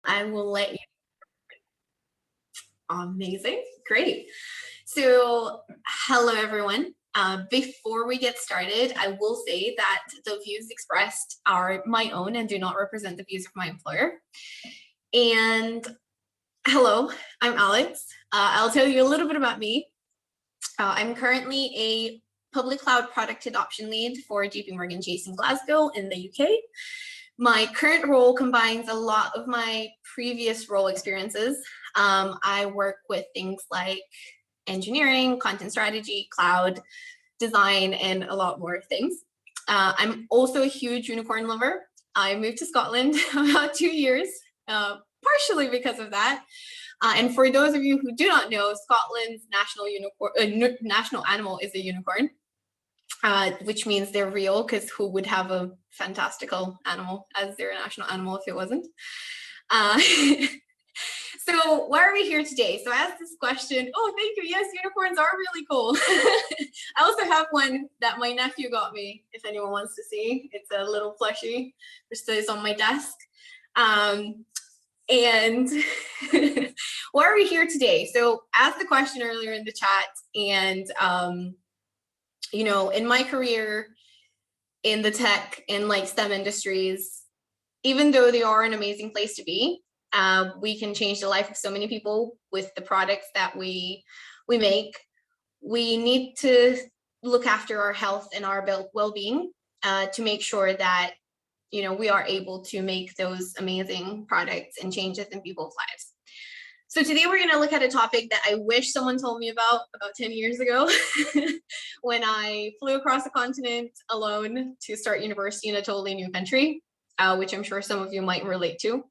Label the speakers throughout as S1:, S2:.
S1: I will let you. Amazing, great. So hello everyone. Before we get started, I will say that the views expressed are my own and do not represent the views of my employer. And hello, I'm Alex. I'll tell you a little bit about me. I'm currently a public cloud product adoption lead for JPMorgan Chase in Glasgow in the UK. My current role combines a lot of my previous role experiences. I work with things like engineering, content strategy, cloud design, and a lot more things. I'm also a huge unicorn lover. I moved to Scotland about 2 years, partially because of that. And for those of you who do not know, Scotland's national animal is a unicorn, which means they're real, because who would have a fantastical animal as their national animal if it wasn't? So why are we here today? So I asked this question. Oh, thank you. Yes, unicorns are really cool. I also have one that my nephew got me, if anyone wants to see. It's a little plushie, which stays on my desk. And why are we here today? So I asked the question earlier in the chat, and you know, in my career in the tech and like STEM industries, even though they are an amazing place to be, we can change the life of so many people with the products that we make. We need to look after our health and our well-being to make sure that, you know, we are able to make those amazing products and changes in people's lives. So today we're going to look at a topic that I wish someone told me about 10 years ago when I flew across the continent alone to start university in a totally new country, which I'm sure some of you might relate to.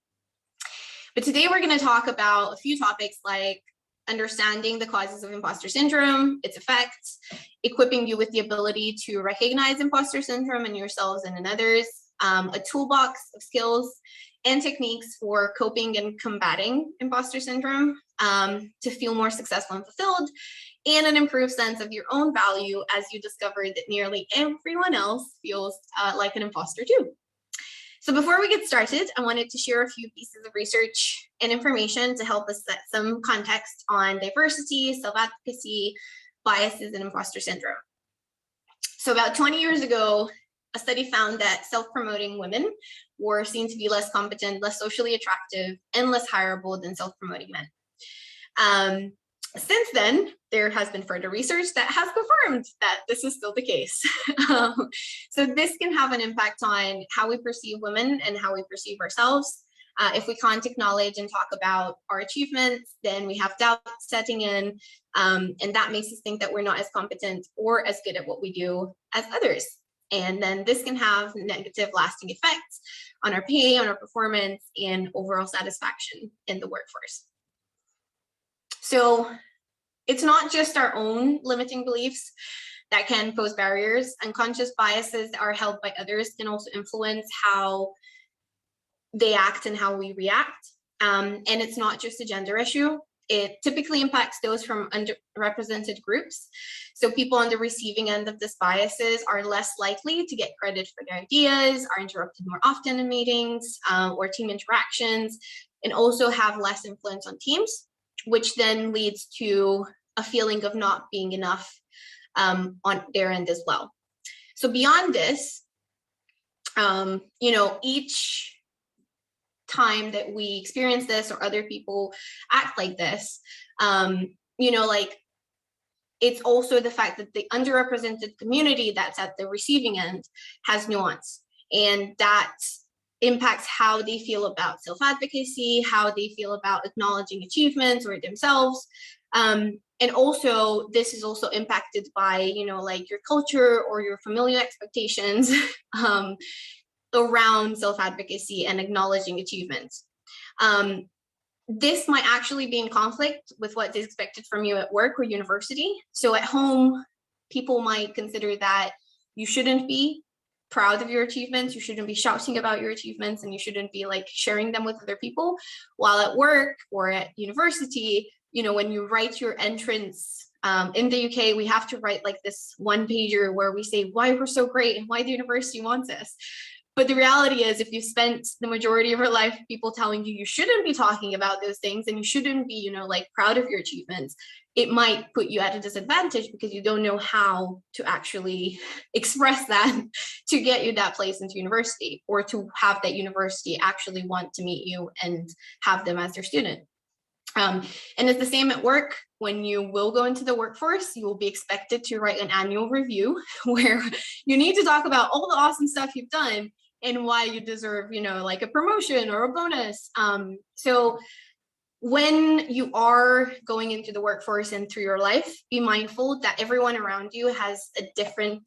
S1: But today we're going to talk about a few topics like understanding the causes of imposter syndrome, its effects, equipping you with the ability to recognize imposter syndrome in yourselves and in others, a toolbox of skills and techniques for coping and combating imposter syndrome to feel more successful and fulfilled, and an improved sense of your own value as you discover that nearly everyone else feels like an imposter too. So before we get started, I wanted to share a few pieces of research and information to help us set some context on diversity, self-advocacy, biases, and imposter syndrome. So about 20 years ago, a study found that self-promoting women were seen to be less competent, less socially attractive, and less hireable than self-promoting men. Since then, there has been further research that has confirmed that this is still the case. So this can have an impact on how we perceive women and how we perceive ourselves. If we can't acknowledge and talk about our achievements, then we have doubt setting in, and that makes us think that we're not as competent or as good at what we do as others. And then this can have negative lasting effects on our pay, on our performance, and overall satisfaction in the workforce. So it's not just our own limiting beliefs that can pose barriers. Unconscious biases that are held by others can also influence how they act and how we react. And it's not just a gender issue. It typically impacts those from underrepresented groups. So people on the receiving end of these biases are less likely to get credit for their ideas, are interrupted more often in meetings or team interactions, and also have less influence on teams, which then leads to a feeling of not being enough on their end as well. So beyond this, you know, each time that we experience this or other people act like this, you know, like it's also the fact that the underrepresented community that's at the receiving end has nuance, and that impacts how they feel about self-advocacy, how they feel about acknowledging achievements or themselves. And also this is also impacted by, you know, like your culture or your familial expectations around self-advocacy and acknowledging achievements. This might actually be in conflict with what is expected from you at work or university. So at home, people might consider that you shouldn't be proud of your achievements, you shouldn't be shouting about your achievements, and you shouldn't be like sharing them with other people. While at work or at university, you know, when you write your entrance, in the UK, we have to write like this one pager where we say why we're so great and why the university wants us. But the reality is, if you spent the majority of your life people telling you shouldn't be talking about those things and you shouldn't be, like proud of your achievements, it might put you at a disadvantage because you don't know how to actually express that to get you that place into university, or to have that university actually want to meet you and have them as their student. And it's the same at work. When you will go into the workforce, you will be expected to write an annual review where you need to talk about all the awesome stuff you've done and why you deserve, like a promotion or a bonus. So when you are going into the workforce and through your life, be mindful that everyone around you has a different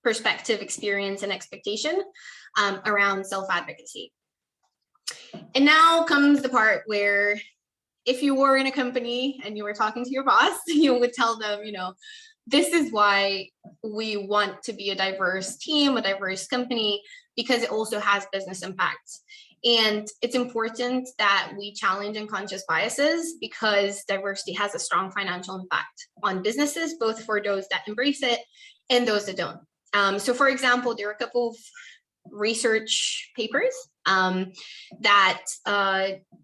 S1: perspective, experience, and expectation around self-advocacy. And now comes the part where, if you were in a company and you were talking to your boss, you would tell them, this is why we want to be a diverse team, a diverse company, because it also has business impacts. And it's important that we challenge unconscious biases, because diversity has a strong financial impact on businesses, both for those that embrace it and those that don't. So for example, there are a couple of research papers that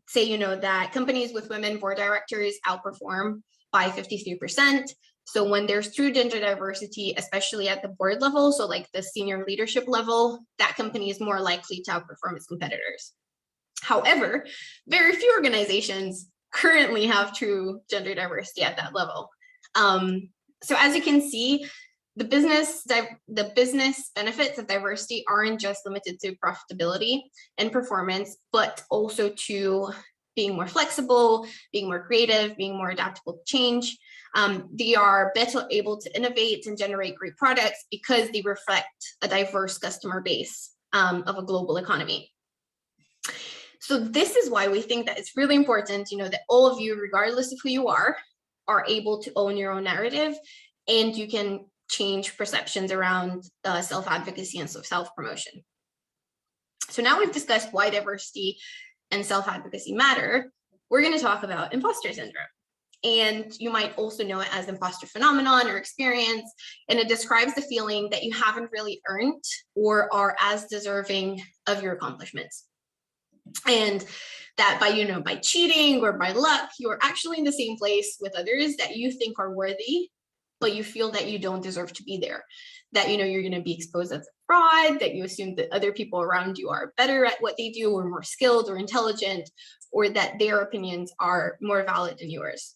S1: say, that companies with women board directors outperform by 53%. So when there's true gender diversity, especially at the board level, so like the senior leadership level, that company is more likely to outperform its competitors. However, very few organizations currently have true gender diversity at that level. So as you can see, the business benefits of diversity aren't just limited to profitability and performance, but also to being more flexible, being more creative, being more adaptable to change. They are better able to innovate and generate great products because they reflect a diverse customer base of a global economy. So this is why we think that it's really important, that all of you, regardless of who you are able to own your own narrative, and you can change perceptions around self-advocacy and self-promotion. So now we've discussed why diversity and self-advocacy matter. We're going to talk about imposter syndrome. And you might also know it as imposter phenomenon or experience. And it describes the feeling that you haven't really earned or are as deserving of your accomplishments. And that by cheating or by luck, you're actually in the same place with others that you think are worthy, but you feel that you don't deserve to be there, that you're going to be exposed as a fraud, that you assume that other people around you are better at what they do or more skilled or intelligent, or that their opinions are more valid than yours.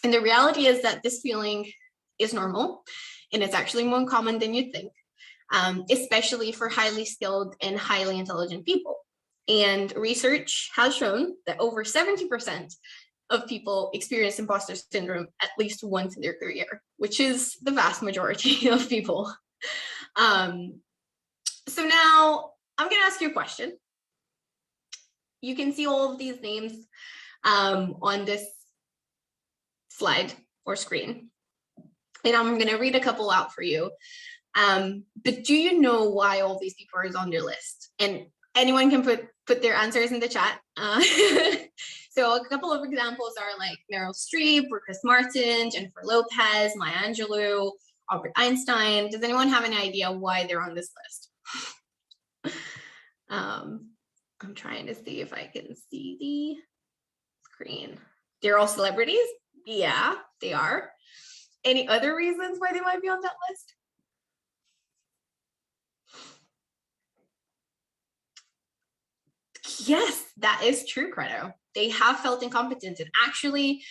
S1: And the reality is that this feeling is normal, and it's actually more common than you'd think, especially for highly skilled and highly intelligent people. And research has shown that over 70% of people experience imposter syndrome at least once in their career, which is the vast majority of people. So now I'm going to ask you a question. You can see all of these names on this slide or screen, and I'm going to read a couple out for you. But do you know why all these people are on your list? And anyone can put their answers in the chat. So a couple of examples are like Meryl Streep, Chris Martin, Jennifer Lopez, Maya Angelou, Albert Einstein. Does anyone have any idea why they're on this list? I'm trying to see if I can see the screen. They're all celebrities? Yeah, they are. Any other reasons why they might be on that list? Yes, that is true, Credo. They have felt incompetent. And actually,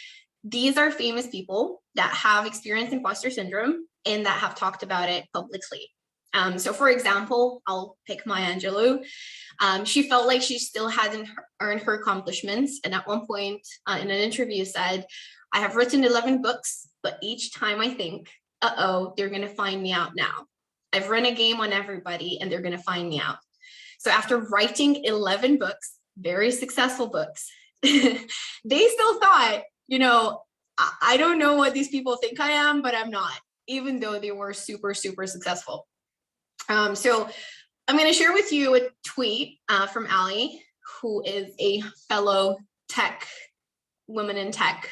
S1: these are famous people that have experienced imposter syndrome and that have talked about it publicly. So for example, I'll pick Maya Angelou. She felt like she still hadn't earned her accomplishments. And at one point in an interview said, I have written 11 books, but each time I think, uh-oh, they're going to find me out now. I've run a game on everybody and they're going to find me out. So after writing 11 books, very successful books, they still thought, I don't know what these people think I am, but I'm not, even though they were super, super successful. So I'm going to share with you a tweet from Ali, who is a fellow woman in tech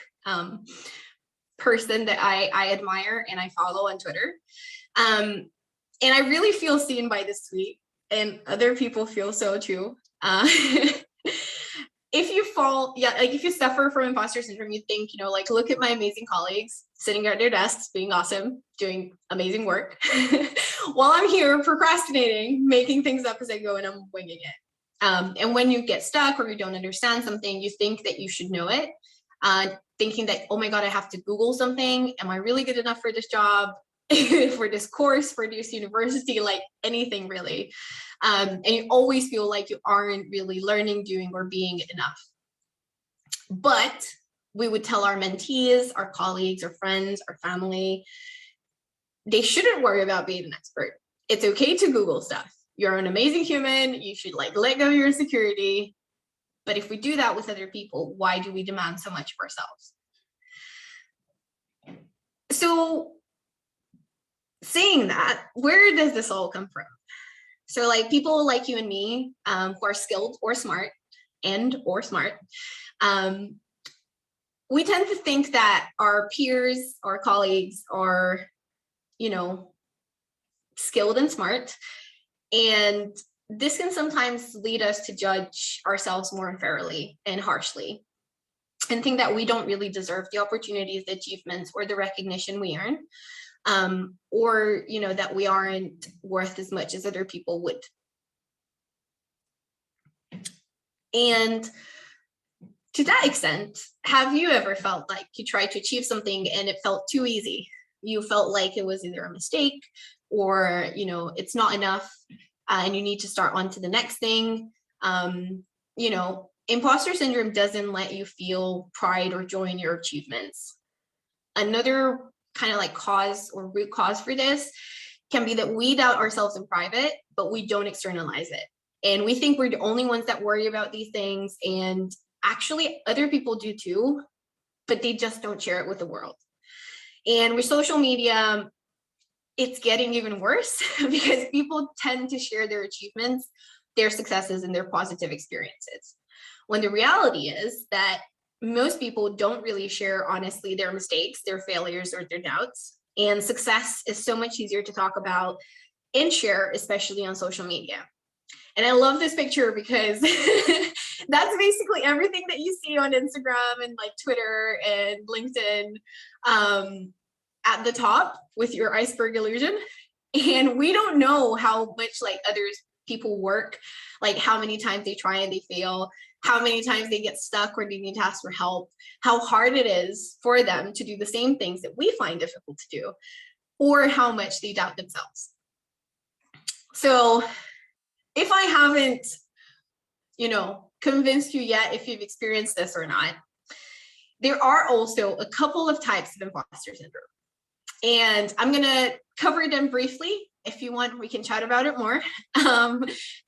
S1: person that I admire and I follow on Twitter. And I really feel seen by this tweet. and other people feel so too. If you fall, like if you suffer from imposter syndrome, you think, like, look at my amazing colleagues sitting at their desks, being awesome, doing amazing work, while I'm here procrastinating, making things up as I go, and I'm winging it. And when you get stuck or you don't understand something, you think that you should know it, thinking that, oh my God, I have to Google something. Am I really good enough for this job, for this course, for this university, like anything really. And you always feel like you aren't really learning, doing, or being enough. But we would tell our mentees, our colleagues, our friends, our family, they shouldn't worry about being an expert. It's okay to Google stuff. You're an amazing human. You should like let go of your insecurity. But if we do that with other people, why do we demand so much of ourselves? So saying that, where does this all come from? So like people like you and me, who are skilled or smart, we tend to think that our peers, our colleagues are, skilled and smart. And this can sometimes lead us to judge ourselves more unfairly and harshly, and think that we don't really deserve the opportunities, the achievements, or the recognition we earn, or that we aren't worth as much as other people would. And to that extent, have you ever felt like you tried to achieve something and it felt too easy? You felt like it was either a mistake or it's not enough, and you need to start on to the next thing. Imposter syndrome doesn't let you feel pride or joy in your achievements. Another kind of like cause or root cause for this can be that we doubt ourselves in private, but we don't externalize it. And we think we're the only ones that worry about these things. And actually other people do too, but they just don't share it with the world. And with social media, it's getting even worse because people tend to share their achievements, their successes, and their positive experiences, when the reality is that most people don't really share honestly their mistakes, their failures, or their doubts. And success is so much easier to talk about and share, especially on social media. And I love this picture because that's basically everything that you see on Instagram and like Twitter and LinkedIn, at the top with your iceberg illusion. And we don't know how much like others people work, like how many times they try and they fail, how many times they get stuck or they need to ask for help, how hard it is for them to do the same things that we find difficult to do, or how much they doubt themselves. So if I haven't, convinced you yet if you've experienced this or not, there are also a couple of types of imposter syndrome. And I'm going to cover them briefly. If you want, we can chat about it more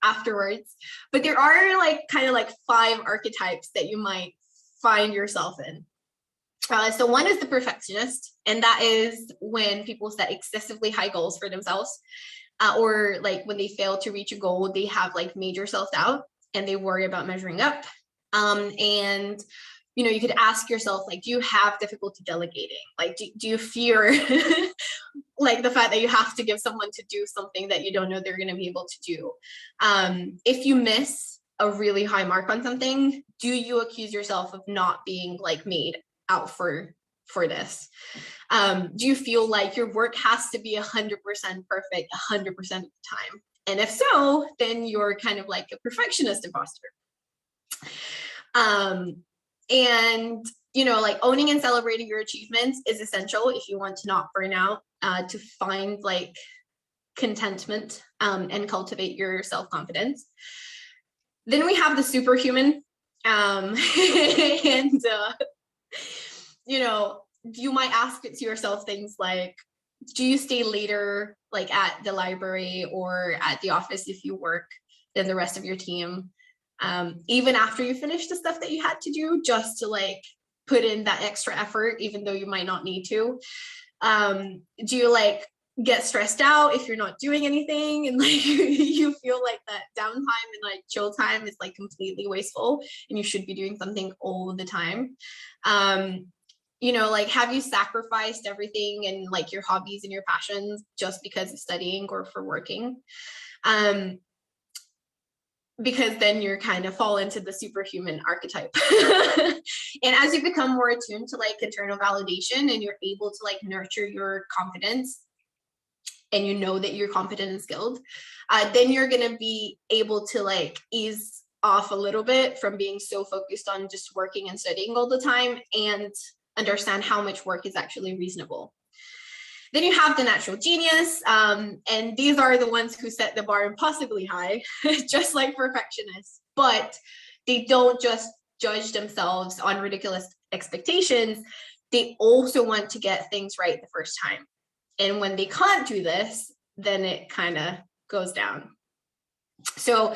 S1: afterwards. But there are kind of 5 archetypes that you might find yourself in. So one is the perfectionist, and that is when people set excessively high goals for themselves, or when they fail to reach a goal, they have major self-doubt and they worry about measuring up. And you could ask yourself, do you have difficulty delegating? Do you fear the fact that you have to give someone to do something that you don't know they're going to be able to do? If you miss a really high mark on something, do you accuse yourself of not being made out for this? Do you feel like your work has to be 100% perfect 100% of the time? And if so, then you're kind of like a perfectionist imposter. And owning and celebrating your achievements is essential if you want to not burn out, to find contentment, and cultivate your self-confidence. Then we have the superhuman, and you might ask it to yourself things like, do you stay later at the library or at the office if you work than the rest of your team, even after you finish the stuff that you had to do, just to put in that extra effort even though you might not need to? Do you get stressed out if you're not doing anything, and you feel that downtime and chill time is completely wasteful and you should be doing something all the time? Have you sacrificed everything and your hobbies and your passions just because of studying or for working? because then you're kind of fall into the superhuman archetype. And as you become more attuned to like internal validation and you're able to like nurture your confidence, and you know that you're competent and skilled, then you're going to be able to like ease off a little bit from being so focused on just working and studying all the time, and understand how much work is actually reasonable. Then you have the natural genius, and these are the ones who set the bar impossibly high, just like perfectionists, but they don't just judge themselves on ridiculous expectations. They also want to get things right the first time. And when they can't do this, then it kind of goes down. So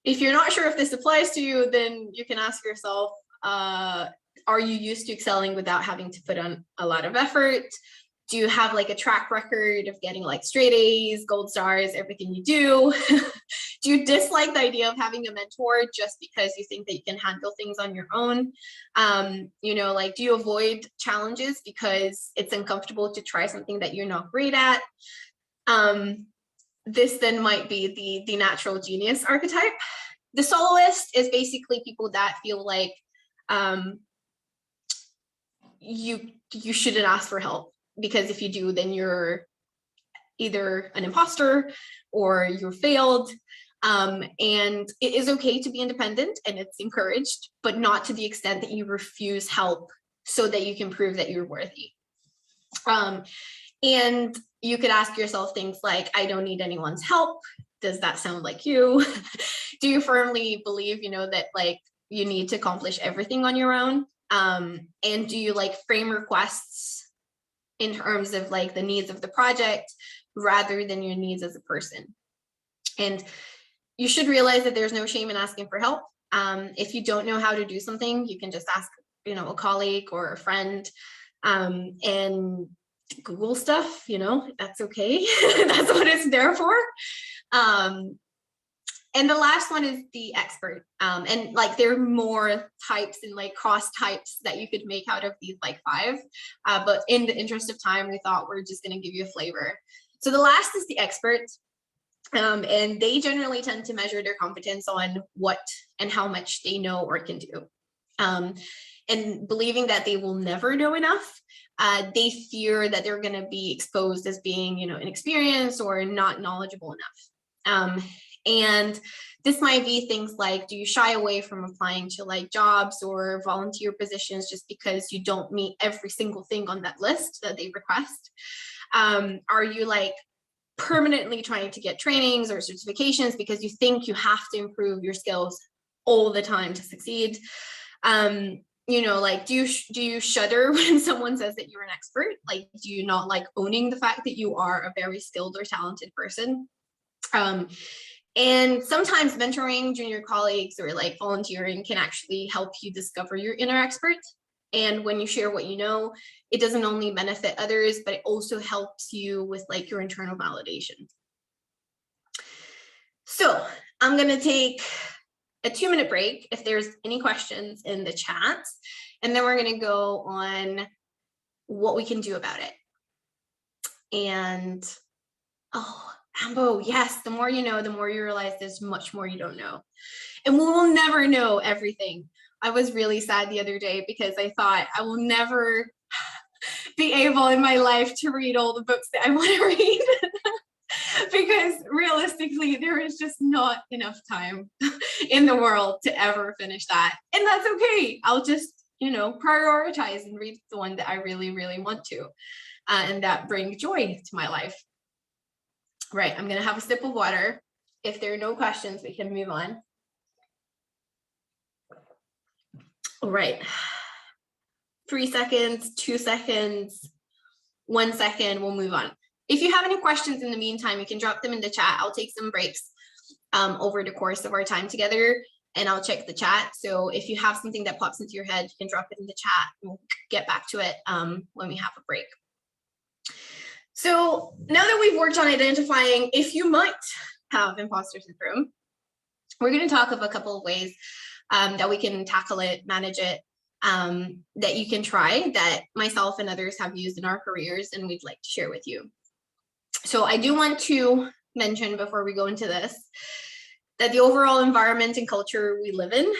S1: if you're not sure if this applies to you, then you can ask yourself, are you used to excelling without having to put on a lot of effort? Do you have like a track record of getting like straight A's, gold stars, everything you do? Do you dislike the idea of having a mentor just because you think that you can handle things on your own? You know, like, do you avoid challenges because it's uncomfortable to try something that you're not great at? This then might be the natural genius archetype. The soloist is basically people that feel like you shouldn't ask for help, because if you do, then you're either an imposter or you're failed. And it is okay to be independent, and it's encouraged, but not to the extent that you refuse help so that you can prove that you're worthy. And you could ask yourself things like, I don't need anyone's help. Does that sound like you? Do you firmly believe, you know, that like you need to accomplish everything on your own? And do you like frame requests in terms of like the needs of the project rather than your needs as a person? And you should realize that there's no shame in asking for help. If you don't know how to do something, you can just ask, you know, a colleague or a friend, and Google stuff, you know, that's okay. That's what it's there for. And the last one is the expert. And like there are more types and like cross types that you could make out of these like 5. But in the interest of time, we thought we're just going to give you a flavor. So the last is the expert. And they generally tend to measure their competence on what and how much they know or can do. And believing that they will never know enough, they fear that they're going to be exposed as being, you know, inexperienced or not knowledgeable enough. And this might be things like, do you shy away from applying to like jobs or volunteer positions just because you don't meet every single thing on that list that they request? Are you like permanently trying to get trainings or certifications because you think you have to improve your skills all the time to succeed? You know, like, do you shudder when someone says that you're an expert? Like, do you not like owning the fact that you are a very skilled or talented person? And sometimes mentoring junior colleagues or like volunteering can actually help you discover your inner expert. And when you share what you know, it doesn't only benefit others, but it also helps you with like your internal validation. So I'm going to take a 2-minute break if there's any questions in the chat, and then we're going to go on what we can do about it. And oh, Ambo, yes, the more you know, the more you realize there's much more you don't know. And we will never know everything. I was really sad the other day because I thought I will never be able in my life to read all the books that I want to read. Because realistically, there is just not enough time in the world to ever finish that. And that's okay. I'll just, you know, prioritize and read the one that I really, really want to, and that bring joy to my life. Right, I'm going to have a sip of water. If there are no questions, we can move on. All right. 3 seconds, 2 seconds, 1 second, we'll move on. If you have any questions in the meantime, you can drop them in the chat. I'll take some breaks over the course of our time together, and I'll check the chat. So if you have something that pops into your head, you can drop it in the chat. We'll get back to it when we have a break. So now that we've worked on identifying if you might have imposter syndrome, we're going to talk of a couple of ways that we can tackle it, manage it, that you can try, that myself and others have used in our careers and we'd like to share with you. So I do want to mention before we go into this that the overall environment and culture we live in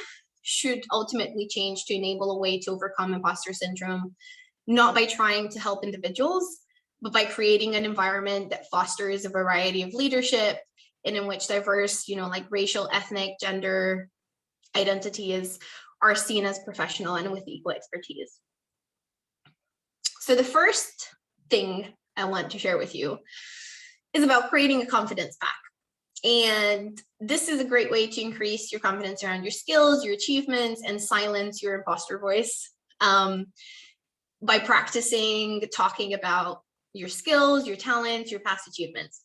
S1: should ultimately change to enable a way to overcome imposter syndrome, not by trying to help individuals, but by creating an environment that fosters a variety of leadership and in which diverse, like racial, ethnic, gender identities are seen as professional and with equal expertise. So the first thing I want to share with you is about creating a confidence pack. And this is a great way to increase your confidence around your skills, your achievements, and silence your imposter voice by practicing talking about your skills, your talents, your past achievements.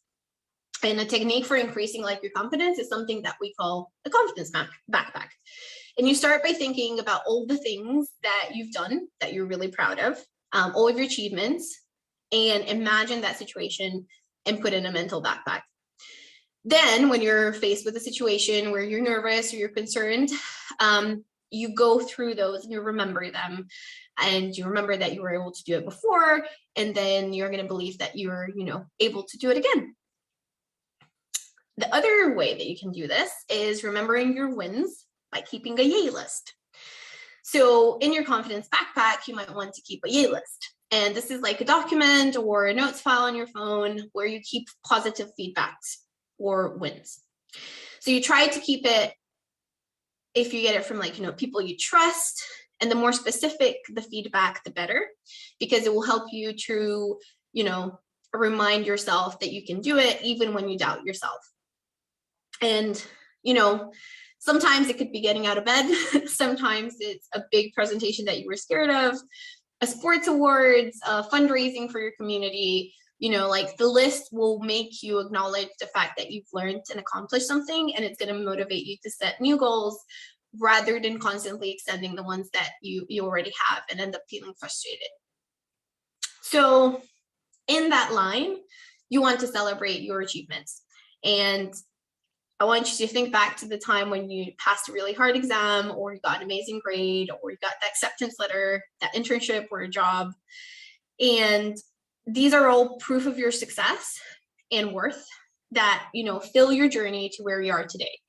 S1: And a technique for increasing your confidence is something that we call a confidence backpack. And you start by thinking about all the things that you've done that you're really proud of, all of your achievements, and imagine that situation and put in a mental backpack. Then when you're faced with a situation where you're nervous or you're concerned, you go through those and you remember them, and you remember that you were able to do it before, and then you're going to believe that you're, able to do it again. The other way that you can do this is remembering your wins by keeping a yay list. So in your confidence backpack, you might want to keep a yay list. And this is like a document or a notes file on your phone where you keep positive feedbacks or wins. So you try to keep it, if you get it from people you trust, and the more specific the feedback, the better, because it will help you to, remind yourself that you can do it even when you doubt yourself. And, sometimes it could be getting out of bed. Sometimes it's a big presentation that you were scared of, a sports awards, fundraising for your community. The list will make you acknowledge the fact that you've learned and accomplished something, and it's going to motivate you to set new goals rather than constantly extending the ones that you already have and end up feeling frustrated. So in that line, you want to celebrate your achievements. And I want you to think back to the time when you passed a really hard exam, or you got an amazing grade, or you got the acceptance letter, that internship or a job. And these are all proof of your success and worth that, fill your journey to where you are today.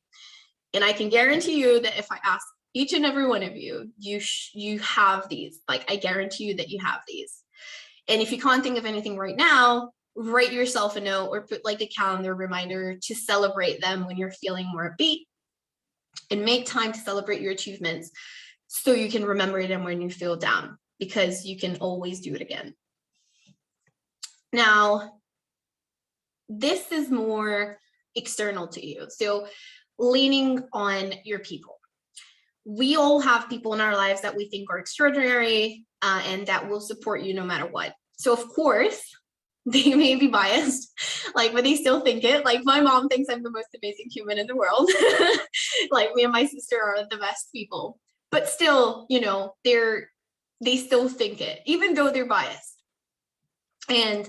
S1: And I can guarantee you that if I ask each and every one of you, you have these. I guarantee you that you have these. And if you can't think of anything right now, write yourself a note or put a calendar reminder to celebrate them when you're feeling more upbeat, and make time to celebrate your achievements so you can remember them when you feel down, because you can always do it again. Now, this is more external to you. So leaning on your people. We all have people in our lives that we think are extraordinary and that will support you no matter what. So of course, they may be biased, but they still think it. My mom thinks I'm the most amazing human in the world. Me and my sister are the best people, but still, they still think it, even though they're biased. And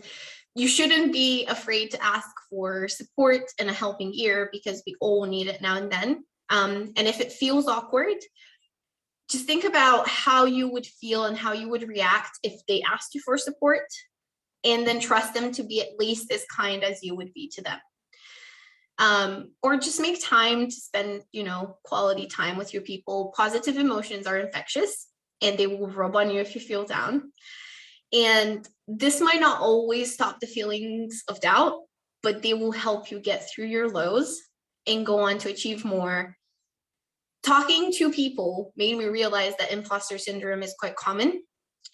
S1: you shouldn't be afraid to ask for support and a helping ear, because we all need it now and then. And if it feels awkward, just think about how you would feel and how you would react if they asked you for support, and then trust them to be at least as kind as you would be to them. Or just make time to spend, quality time with your people. Positive emotions are infectious, and they will rub on you if you feel down. And this might not always stop the feelings of doubt, but they will help you get through your lows and go on to achieve more. Talking to people made me realize that imposter syndrome is quite common,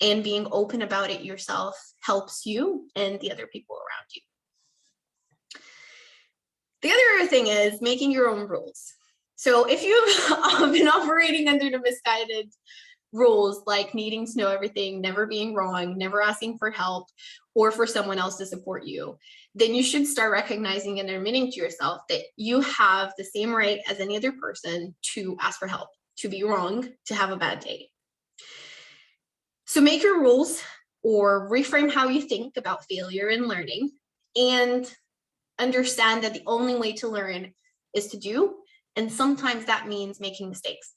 S1: and being open about it yourself helps you and the other people around you. The other thing is making your own rules. So if you've been operating under the misguided rules, like needing to know everything, never being wrong, never asking for help, or for someone else to support you, then you should start recognizing and admitting to yourself that you have the same right as any other person to ask for help, to be wrong, to have a bad day. So make your rules, or reframe how you think about failure and learning, and understand that the only way to learn is to do, and sometimes that means making mistakes.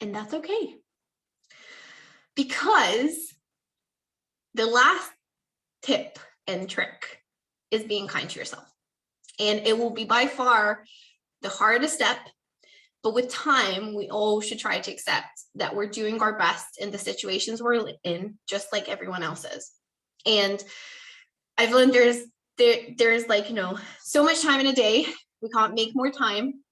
S1: And that's okay. Because the last tip and trick is being kind to yourself. And it will be by far the hardest step, but with time, we all should try to accept that we're doing our best in the situations we're in, just like everyone else is. And I've learned there's like, so much time in a day, we can't make more time.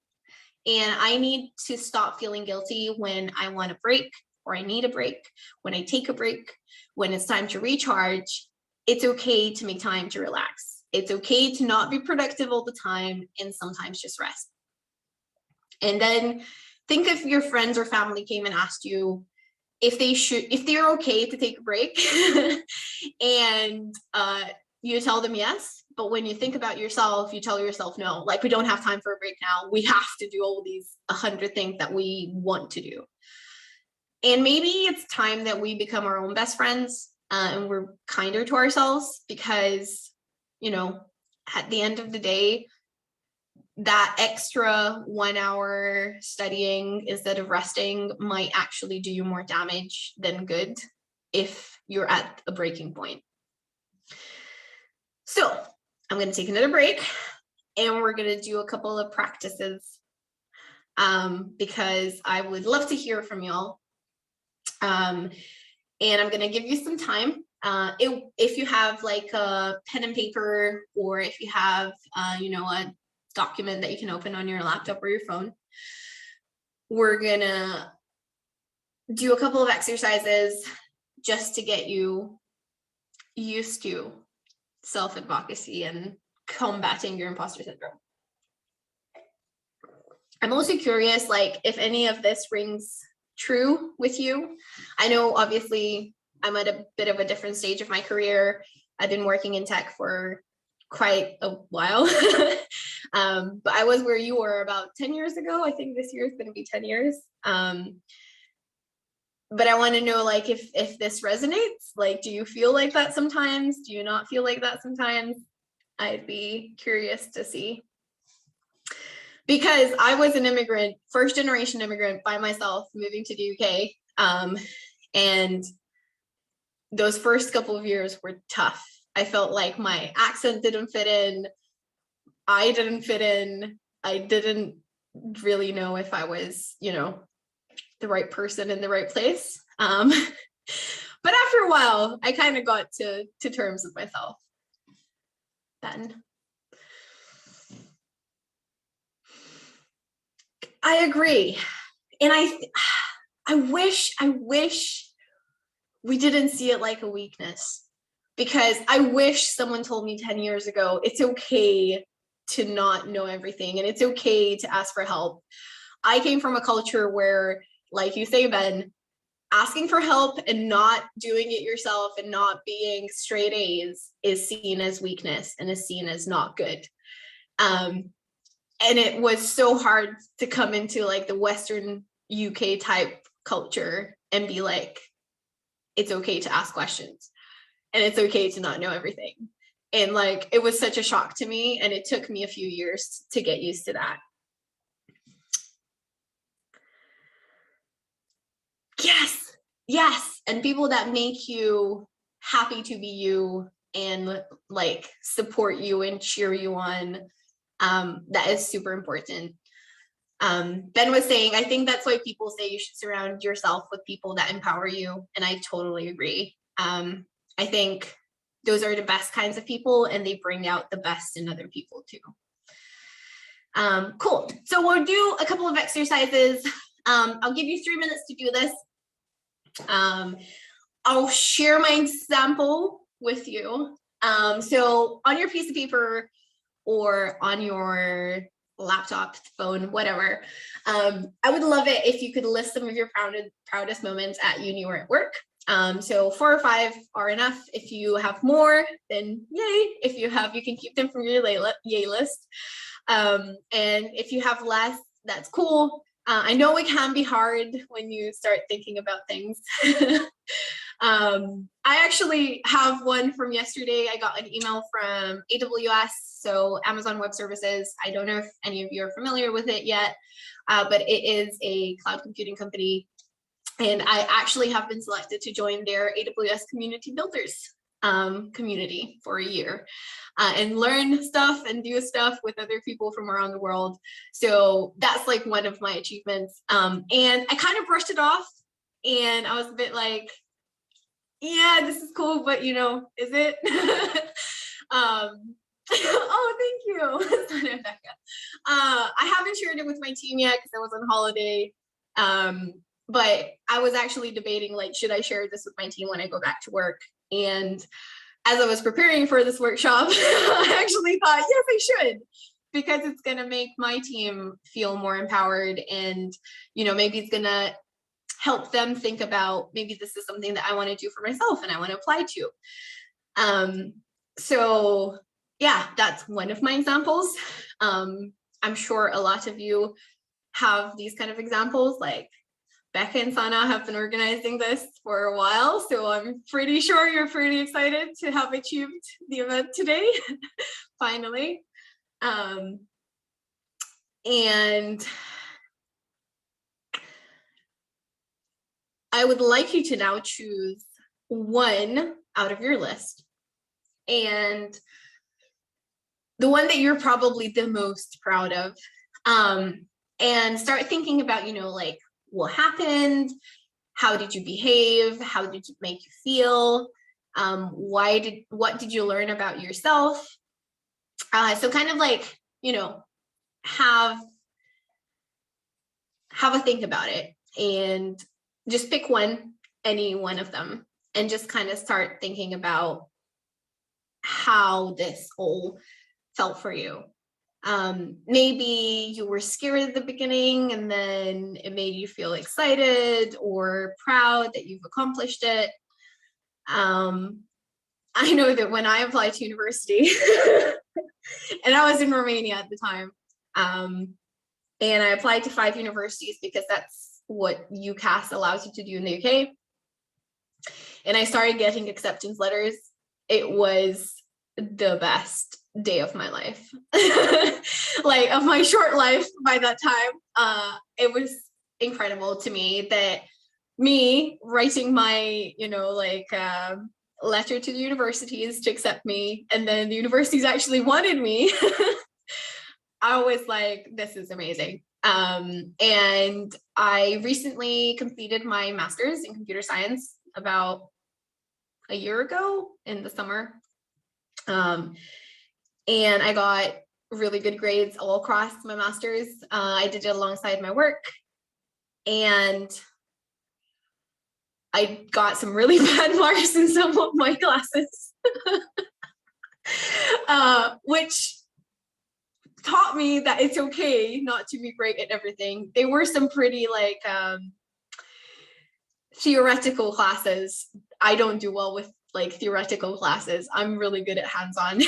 S1: And I need to stop feeling guilty when I want a break or I need a break, when I take a break, when it's time to recharge. It's okay to make time to relax. It's okay to not be productive all the time and sometimes just rest. And then think if your friends or family came and asked you if they're okay to take a break and you tell them yes, but when you think about yourself, you tell yourself no, like we don't have time for a break now. We have to do all these 100 things that we want to do. And maybe it's time that we become our own best friends and we're kinder to ourselves because, at the end of the day, that extra 1 hour studying instead of resting might actually do you more damage than good if you're at a breaking point. So I'm going to take another break and we're going to do a couple of practices because I would love to hear from y'all. And I'm going to give you some time. If you have like a pen and paper, or if you have, a document that you can open on your laptop or your phone, we're going to do a couple of exercises just to get you used to self-advocacy and combating your imposter syndrome. I'm also curious, if any of this rings true with you. I know obviously I'm at a bit of a different stage of my career. I've been working in tech for quite a while, but I was where you were about 10 years ago. I think this year is going to be 10 years. But I want to know, if this resonates, do you feel like that sometimes? Do you not feel like that sometimes? I'd be curious to see. Because I was an immigrant, first generation immigrant by myself, moving to the UK. And those first couple of years were tough. I felt like my accent didn't fit in. I didn't fit in. I didn't really know if I was, the right person in the right place. But after a while, I kind of got to terms with myself. Ben. I agree. And I wish we didn't see it like a weakness, because I wish someone told me 10 years ago, it's okay to not know everything and it's okay to ask for help. I came from a culture where, like you say, Ben, asking for help and not doing it yourself and not being straight A's is seen as weakness and is seen as not good. And it was so hard to come into the Western UK type culture and be like, it's okay to ask questions and it's okay to not know everything. And it was such a shock to me, and it took me a few years to get used to that. Yes. And people that make you happy to be you and support you and cheer you on. That is super important. Ben was saying, I think that's why people say you should surround yourself with people that empower you. And I totally agree. I think those are the best kinds of people, and they bring out the best in other people too. Cool. So we'll do a couple of exercises. I'll give you 3 minutes to do this. I'll share my example with you. So on your piece of paper or on your laptop, phone, whatever, I would love it if you could list some of your proudest moments at uni or at work. So 4 or 5 are enough. If you have more, then yay. If you can keep them from your yay list. And if you have less, that's cool. I know it can be hard when you start thinking about things. I actually have one from yesterday. I got an email from AWS, so Amazon Web Services. I don't know if any of you are familiar with it yet, but it is a cloud computing company. And I actually have been selected to join their AWS community builders community for a year and learn stuff and do stuff with other people from around the world. So that's like one of my achievements. And I kind of brushed it off and I was a bit like, yeah, this is cool, but you know, is it? Oh, thank you. I haven't shared it with my team yet because I was on holiday. But I was actually debating, like, should I share this with my team when I go back to work? And as I was preparing for this workshop, I actually thought, yes, I should, because it's going to make my team feel more empowered. And, you know, maybe it's going to help them think about, maybe this is something that I want to do for myself and I want to apply to. So yeah, that's one of my examples. I'm sure a lot of you have these kind of examples, like Becca and Sana have been organizing this for a while, so I'm pretty sure you're pretty excited to have achieved the event today, finally. And I would like you to now choose one out of your list, and the one that you're probably the most proud of, and start thinking about, you know, like, what happened? How did you behave? How did it make you feel? What did you learn about yourself? So kind of like, you know, have a think about it and just pick one, any one of them, and just kind of start thinking about how this all felt for you. Maybe you were scared at the beginning and then it made you feel excited or proud that you've accomplished it. I know that when I applied to university, and I was in Romania at the time, and I applied to 5 universities because that's what UCAS allows you to do in the UK. And I started getting acceptance letters. It was the best day of my life, like of my short life by that time. It was incredible to me that me writing my, you know, like letter to the universities to accept me, and then the universities actually wanted me. I was like, this is amazing. And I recently completed my master's in computer science about a year ago in the summer. And I got really good grades all across my master's. I did it alongside my work, and I got some really bad marks in some of my classes, which taught me that it's okay not to be great at everything. They were some pretty like theoretical classes. I don't do well with like theoretical classes. I'm really good at hands-on.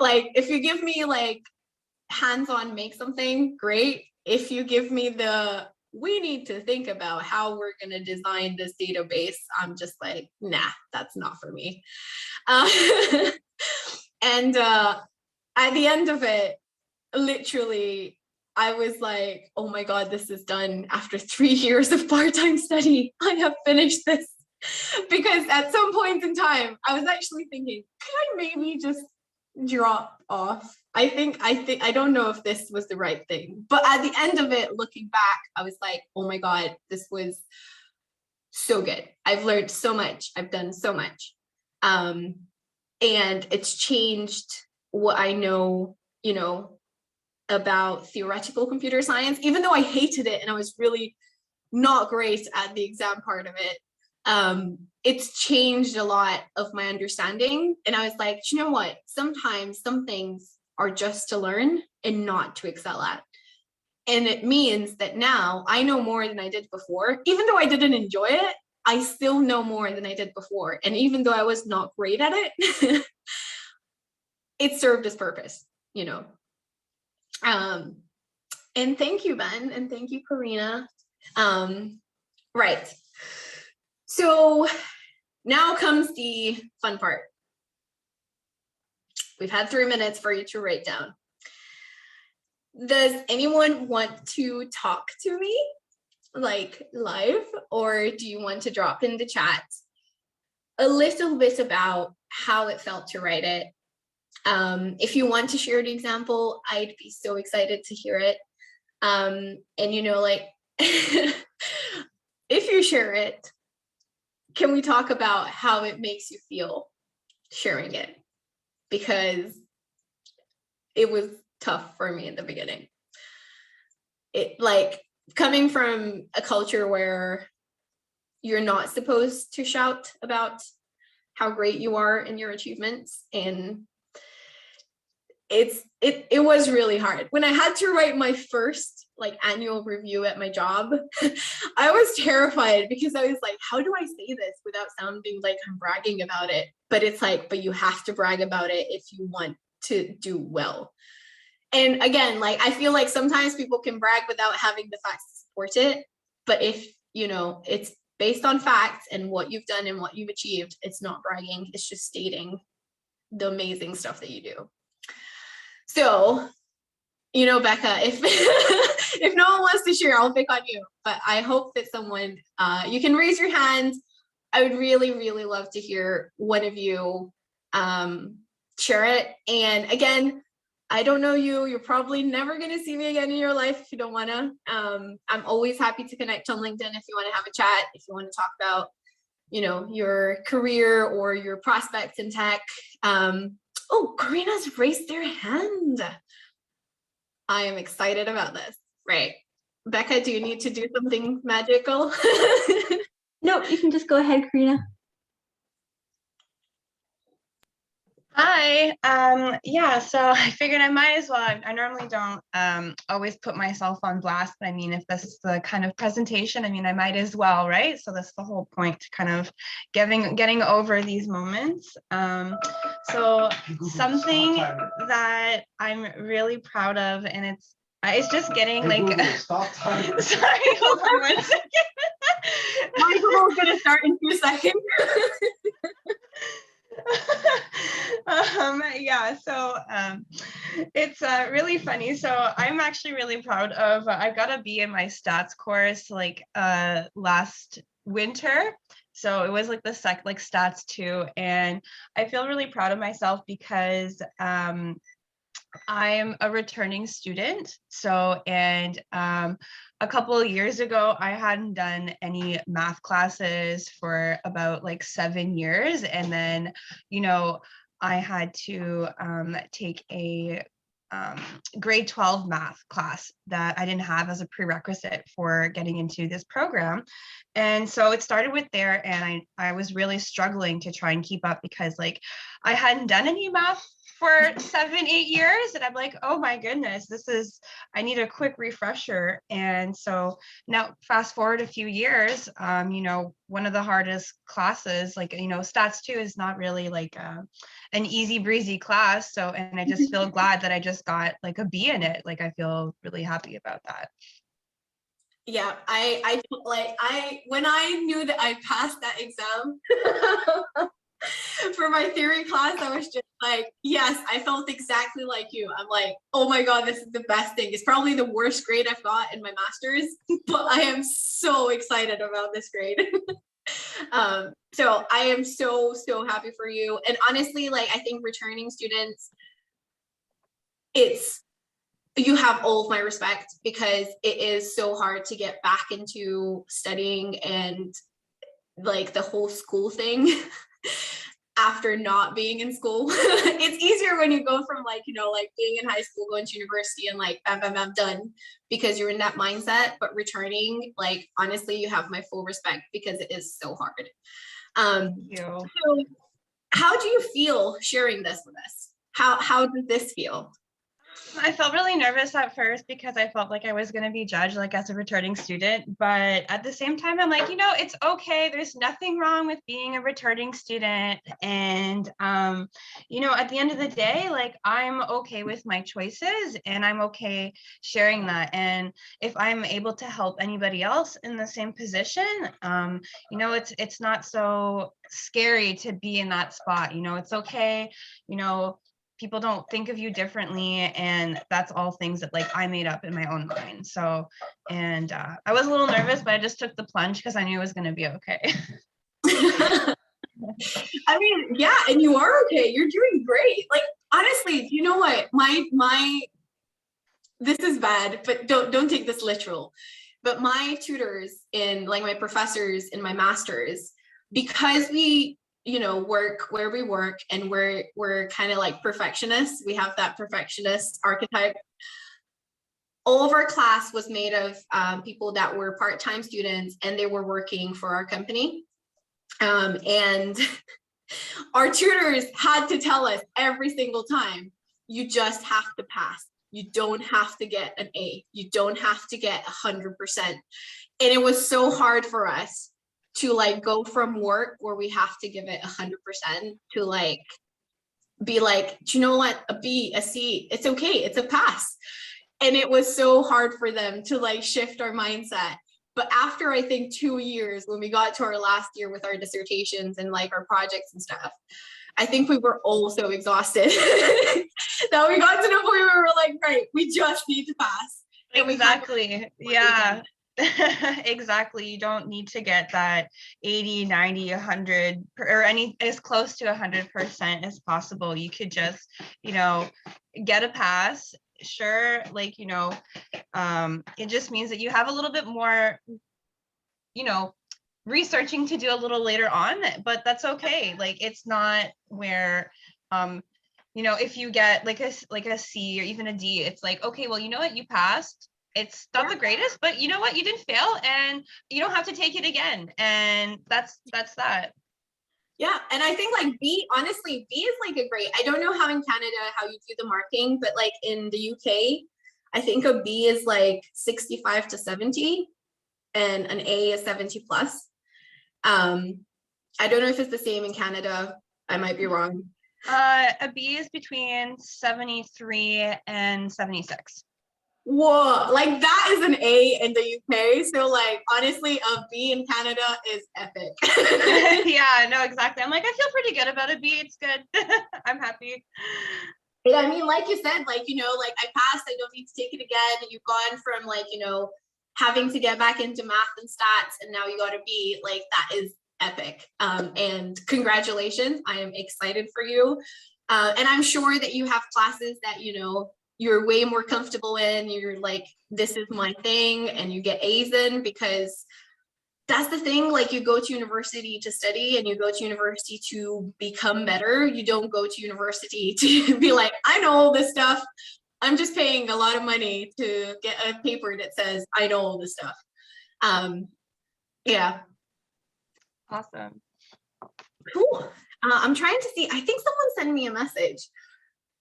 S1: Like if you give me like hands-on make something, great. If you give me the we need to think about how we're going to design this database, I'm just like, nah, that's not for me. And at the end of it, literally, I was like, oh my God, this is done. After 3 years of part-time study, I have finished this. Because at some point in time, I was actually thinking, could I maybe just drop off? I don't know if this was the right thing. But at the end of it, looking back, I was like, oh my God, this was so good. I've learned so much. I've done so much. And it's changed what I know, you know, about theoretical computer science, even though I hated it and I was really not great at the exam part of it. It's changed a lot of my understanding. And I was like, you know what? Sometimes some things are just to learn and not to excel at. And it means that now I know more than I did before. Even though I didn't enjoy it, I still know more than I did before. And even though I was not great at it, it served its purpose, you know. And thank you, Ben, and thank you, Karina. Right. So now comes the fun part. We've had 3 minutes for you to write down. Does anyone want to talk to me, like live, or do you want to drop in the chat a little bit about how it felt to write it. If you want to share the example, I'd be so excited to hear it. And like, if you share it, can we talk about how it makes you feel sharing it? Because it was tough for me in the beginning. It, like, coming from a culture where you're not supposed to shout about how great you are in your achievements, and it was really hard. When I had to write my first like annual review at my job, I was terrified because I was like, how do I say this without sounding like I'm bragging about it? But it's like, but you have to brag about it if you want to do well. And again, like, I feel like sometimes people can brag without having the facts to support it. But if, it's based on facts and what you've done and what you've achieved, it's not bragging. It's just stating the amazing stuff that you do. So, Becca, if if no one wants to share, I'll pick on you. But I hope that someone, you can raise your hand. I would really, really love to hear one of you share it. And again, I don't know you. You're probably never going to see me again in your life if you don't want to. I'm always happy to connect on LinkedIn if you want to have a chat, if you want to talk about, your career or your prospects in tech. Oh, Karina's raised their hand. I am excited about this. Right. Becca, do you need to do something magical?
S2: No, you can just go ahead, Karina.
S3: Hi. Yeah, so I figured I might as well. I normally don't always put myself on blast, but I mean, if this is the kind of presentation, I mean, I might as well, right? So that's the whole point, kind of getting over these moments. So something that I'm really proud of, and it's just getting like,
S4: stop time.
S3: Sorry, hold on 1 second.
S1: My Google's gonna start in 2 seconds.
S3: Yeah, so it's really funny. So I'm actually really proud of, I got a B in my stats course like last winter. So it was like the stats 2, and I feel really proud of myself because I'm a returning student. So, and a couple of years ago, I hadn't done any math classes for about like 7 years. And then, I had to take a grade 12 math class that I didn't have as a prerequisite for getting into this program. And so it started with there, and I was really struggling to try and keep up because like I hadn't done any math for 7-8 years, and I'm like, oh my goodness, I need a quick refresher. And so now fast forward a few years, one of the hardest classes, like, stats 2 is not really like an easy breezy class. So, and I just feel glad that I just got like a B in it. Like, I feel really happy about that.
S1: Yeah, when I knew that I passed that exam for my theory class, I was just like, yes, I felt exactly like you. I'm like, oh my God, this is the best thing. It's probably the worst grade I've got in my master's, but I am so excited about this grade. So I am so happy for you. And honestly, like, I think returning students, you have all of my respect, because it is so hard to get back into studying and like the whole school thing after not being in school. It's easier when you go from like, like being in high school, going to university and like, bam, bam, bam, done, because you're in that mindset. But returning, like, honestly, you have my full respect because it is so hard.
S3: Thank you.
S1: So how do you feel sharing this with us? How does this feel?
S3: I felt really nervous at first because I felt like I was going to be judged like as a returning student, but at the same time, I'm like, it's okay. There's nothing wrong with being a returning student. And, at the end of the day, like, I'm okay with my choices, and I'm okay sharing that. And if I'm able to help anybody else in the same position, it's not so scary to be in that spot. It's okay. People don't think of you differently, and that's all things that like I made up in my own mind. So, and I was a little nervous, but I just took the plunge because I knew it was going to be okay.
S1: I mean, yeah, and you are okay. You're doing great. Like, honestly, you know what? This is bad, but don't take this literal. But my tutors in like my professors in my masters, because we, you know, work where we work and we're kind of like perfectionists. We have that perfectionist archetype. All of our class was made of people that were part-time students and they were working for our company. And our tutors had to tell us every single time, you just have to pass. You don't have to get an A. You don't have to get 100%. And it was so hard for us to like go from work where we have to give it 100% to like be like, do you know what? A B, a C, it's okay. It's a pass. And it was so hard for them to like shift our mindset. But after I think 2 years, when we got to our last year with our dissertations and like our projects and stuff, I think we were all so exhausted that we got to the point where we were like, right, we just need to pass. And
S3: exactly. Yeah. Exactly. You don't need to get that 80, 90, 100 or any as close to 100% as possible. You could just, you know, get a pass. Sure, like, you know, it just means that you have a little bit more, you know, researching to do a little later on, but that's okay. Like, it's not where, you know, if you get like a C or even a D, it's like, okay, well, you know what, you passed. It's not the greatest, but you know what, you didn't fail and you don't have to take it again. And that's that.
S1: Yeah, and I think like B, honestly, B is like a great, I don't know how in Canada, how you do the marking, but like in the UK, I think a B is like 65 to 70 and an A is 70 plus. I don't know if it's the same in Canada. I might be wrong.
S3: A B is between 73 and 76.
S1: Whoa, like that is an A in the UK. So like honestly, a B in Canada is epic.
S3: Yeah, no, exactly. I'm like, I feel pretty good about a B. It's good. I'm happy.
S1: And I mean, like you said, like, you know, like I passed, I don't need to take it again. You've gone from like, you know, having to get back into math and stats, and now you got to be like, that is epic. And congratulations. I am excited for you. And I'm sure that you have classes that, you know, you're way more comfortable in. You're like, this is my thing, and you get A's in, because that's the thing. Like, you go to university to study and you go to university to become better. You don't go to university to be like, I know all this stuff. I'm just paying a lot of money to get a paper that says I know all this stuff. Yeah.
S3: Awesome.
S1: Cool. I'm trying to see. I think someone sent me a message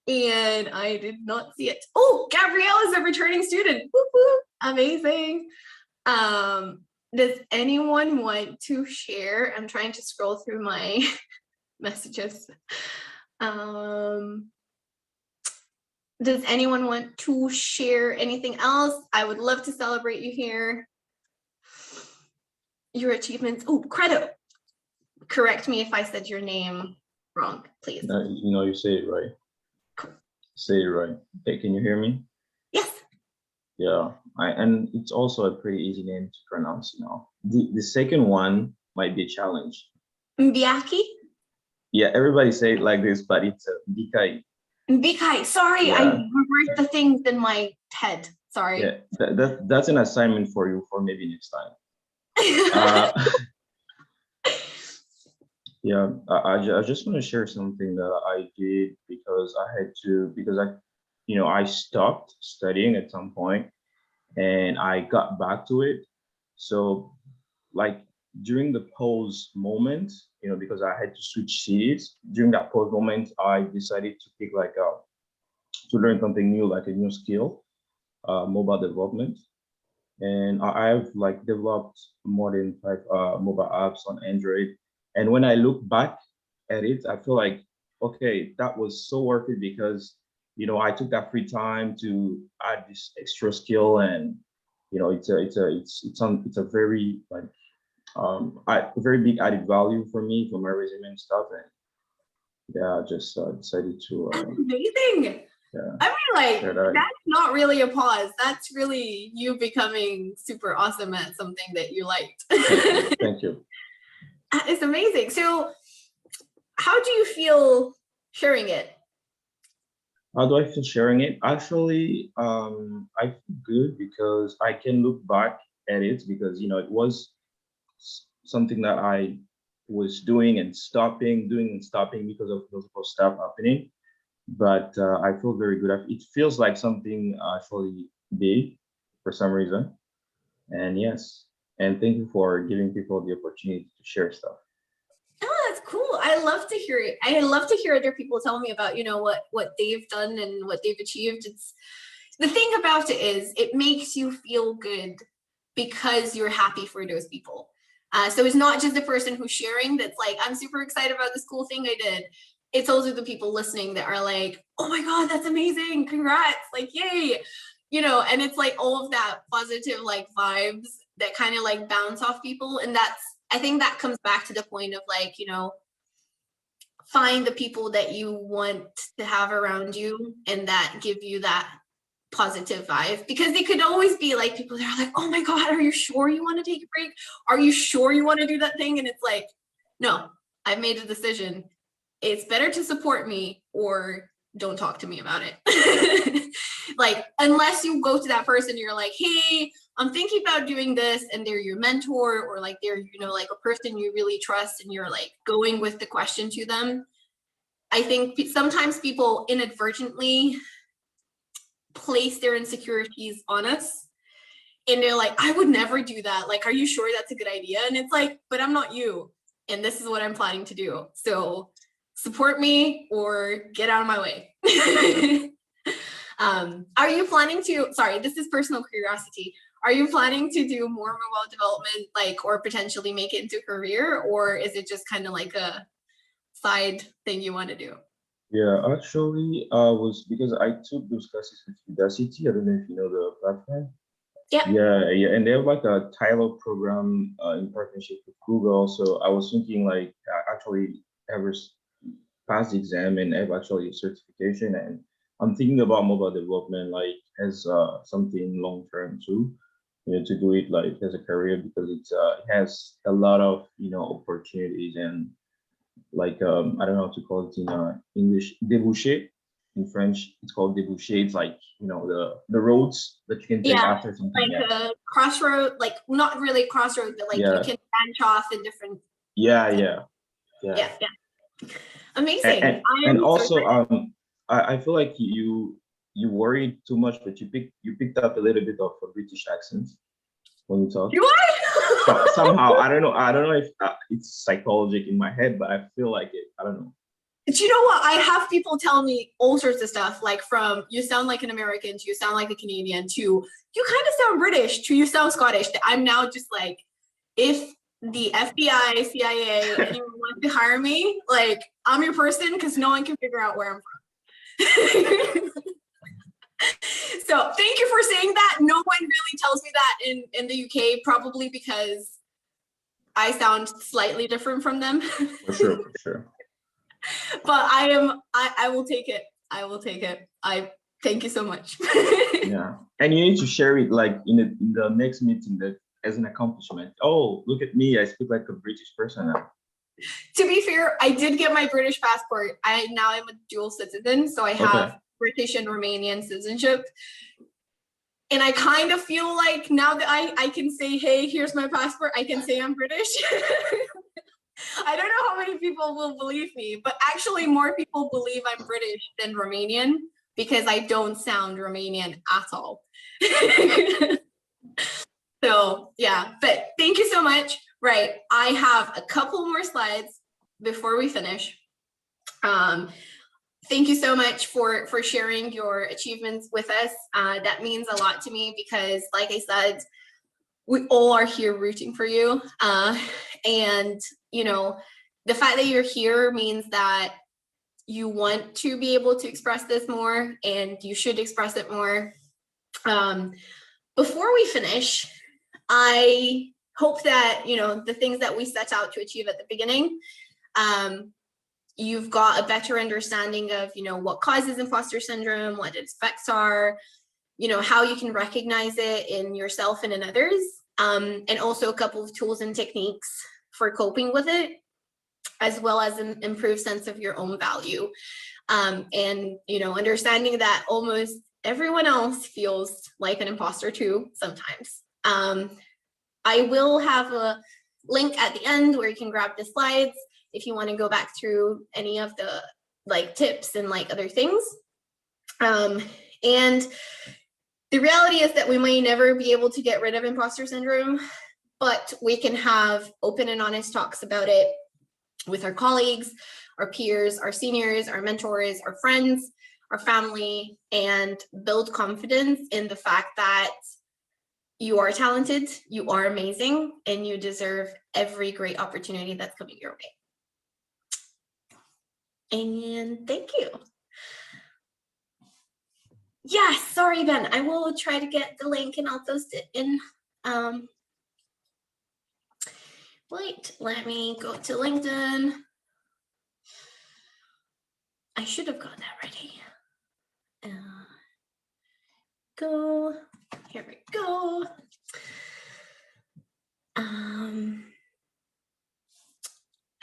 S1: and I did not see it. Oh, Gabrielle is a returning student. Woo woo. Amazing. Does anyone want to share? I'm trying to scroll through my messages. Does anyone want to share anything else? I would love to celebrate you here. Your achievements. Oh, Credo. Correct me if I said your name wrong, please.
S4: You know, you say it right.
S1: Cool.
S4: Say it right. Okay, can you hear me?
S1: Yes.
S4: Yeah, and it's also a pretty easy name to pronounce, you know. The second one might be a challenge.
S1: Mbiaki?
S4: Yeah, everybody say it like this, but it's Bikai.
S1: Bikai, sorry,
S4: Yeah.
S1: I reversed the things in my head. Sorry.
S4: Yeah, that's an assignment for you for maybe next time. Yeah, I just want to share something that I did because I stopped studying at some point and I got back to it. So like during the pause moment, you know, because I had to switch cities, during that pause moment, I decided to pick to learn something new, like a new skill, mobile development. And I've like developed more than 5 mobile apps on Android. And when I look back at it, I feel like, okay, that was so worth it because, you know, I took that free time to add this extra skill, and you know, it's a very like very big added value for me for my resume and stuff. And yeah, I just decided to.
S1: That's amazing.
S4: Yeah.
S1: I mean, like, that's not really a pause. That's really you becoming super awesome at something that you liked.
S4: Thank you.
S1: It's amazing. So how do you feel sharing it?
S4: How do I feel sharing it? Actually, I feel good because I can look back at it because, it was something that I was doing and stopping, because of multiple stuff happening. But I feel very good. It feels like something actually big for some reason. And yes, and thank you for giving people the opportunity to share stuff.
S1: Oh, that's cool. I love to hear it. I love to hear other people tell me about, what they've done and what they've achieved. It's the thing about it is it makes you feel good because you're happy for those people. So it's not just the person who's sharing that's like, I'm super excited about this cool thing I did. It's also the people listening that are like, oh my God, that's amazing. Congrats. Like, yay. And it's like all of that positive like vibes that kind of like bounce off people. And I think that comes back to the point of like, find the people that you want to have around you and that give you that positive vibe, because they could always be like people that are like, oh my God, are you sure you want to take a break? Are you sure you want to do that thing? And it's like, no, I've made a decision. It's better to support me or don't talk to me about it. Like, unless you go to that person, you're like, hey, I'm thinking about doing this, and they're your mentor, or like they're, like a person you really trust, and you're like going with the question to them. I think sometimes people inadvertently place their insecurities on us, and they're like, I would never do that. Like, are you sure that's a good idea? And it's like, but I'm not you, and this is what I'm planning to do. So support me or get out of my way. Are you planning to, sorry, this is personal curiosity. Are you planning to do more mobile development, like, or potentially make it into a career, or is it just kind of like a side thing you want to do?
S4: Yeah, actually, was because I took those classes with Udacity. I don't know if you know the platform.
S1: Yeah.
S4: Yeah, and they have like a Tyler program in partnership with Google. So I was thinking like actually ever pass the exam and have actually a certification, and I'm thinking about mobile development like as something long term too, to do it like as a career because it has a lot of opportunities and like I don't know how to call it in English, débouché. In French, it's called débouché. It's like the roads that you can take after something.
S1: Like a crossroad, like not really a crossroad, but like you can branch off in different.
S4: Yeah.
S1: Amazing.
S4: And also I feel like you worried too much, but you picked up a little bit of a British accent when you talk.
S1: Do I?
S4: Somehow I don't know if it's psychological in my head, but I feel like it. I don't know.
S1: But you know what? I have people tell me all sorts of stuff, like from you sound like an American to you sound like a Canadian to you kind of sound British to you sound Scottish. I'm now just like, if the FBI, CIA, anyone wants to hire me, like I'm your person because no one can figure out where I'm from. So thank you for saying that. No one really tells me that in the UK, probably because I sound slightly different from them.
S4: For sure.
S1: But I will take it. I will take it. I thank you so much.
S4: Yeah, and you need to share it like in the next meeting that as an accomplishment. Oh, look at me! I speak like a British person now.
S1: To be fair, I did get my British passport. Now I'm a dual citizen, so I have British and Romanian citizenship. And I kind of feel like now that I can say, hey, here's my passport, I can say I'm British. I don't know how many people will believe me, but actually more people believe I'm British than Romanian because I don't sound Romanian at all. So yeah, but thank you so much. Right, I have a couple more slides before we finish. Thank you so much for sharing your achievements with us. That means a lot to me because, like I said, we all are here rooting for you. And, the fact that you're here means that you want to be able to express this more and you should express it more. Before we finish, I hope that, the things that we set out to achieve at the beginning, you've got a better understanding of, what causes imposter syndrome, what its effects are, how you can recognize it in yourself and in others, and also a couple of tools and techniques for coping with it. as well as an improved sense of your own value. And, you know, understanding that almost everyone else feels like an imposter too, sometimes. I will have a link at the end where you can grab the slides if you want to go back through any of the like tips and like other things. And the reality is that we may never be able to get rid of imposter syndrome, but we can have open and honest talks about it with our colleagues, our peers, our seniors, our mentors, our friends, our family, and build confidence in the fact that you are talented, you are amazing, and you deserve every great opportunity that's coming your way. And thank you. Yes, sorry, Ben. I will try to get the link and I'll post it in. Wait, let me go to LinkedIn. I should have got that ready. Go. Here we go.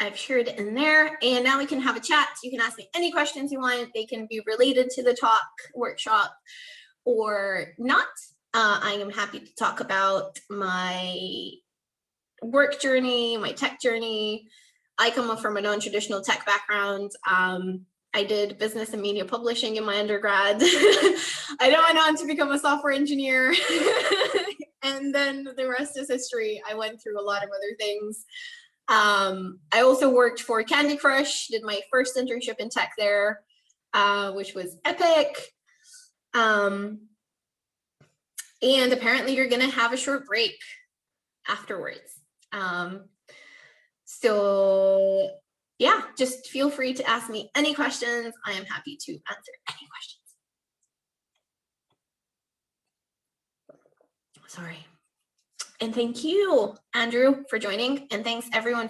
S1: I've shared it in there, and now we can have a chat. You can ask me any questions you want. They can be related to the talk, workshop, or not. I am happy to talk about my work journey, my tech journey. I come from a non-traditional tech background. I did business and media publishing in my undergrad. I then went on to become a software engineer. And then the rest is history. I went through a lot of other things. I also worked for Candy Crush, did my first internship in tech there, which was epic. And apparently you're gonna have a short break afterwards. So yeah, just feel free to ask me any questions. I am happy to answer any questions. Sorry. And thank you, Andrew, for joining. And thanks everyone for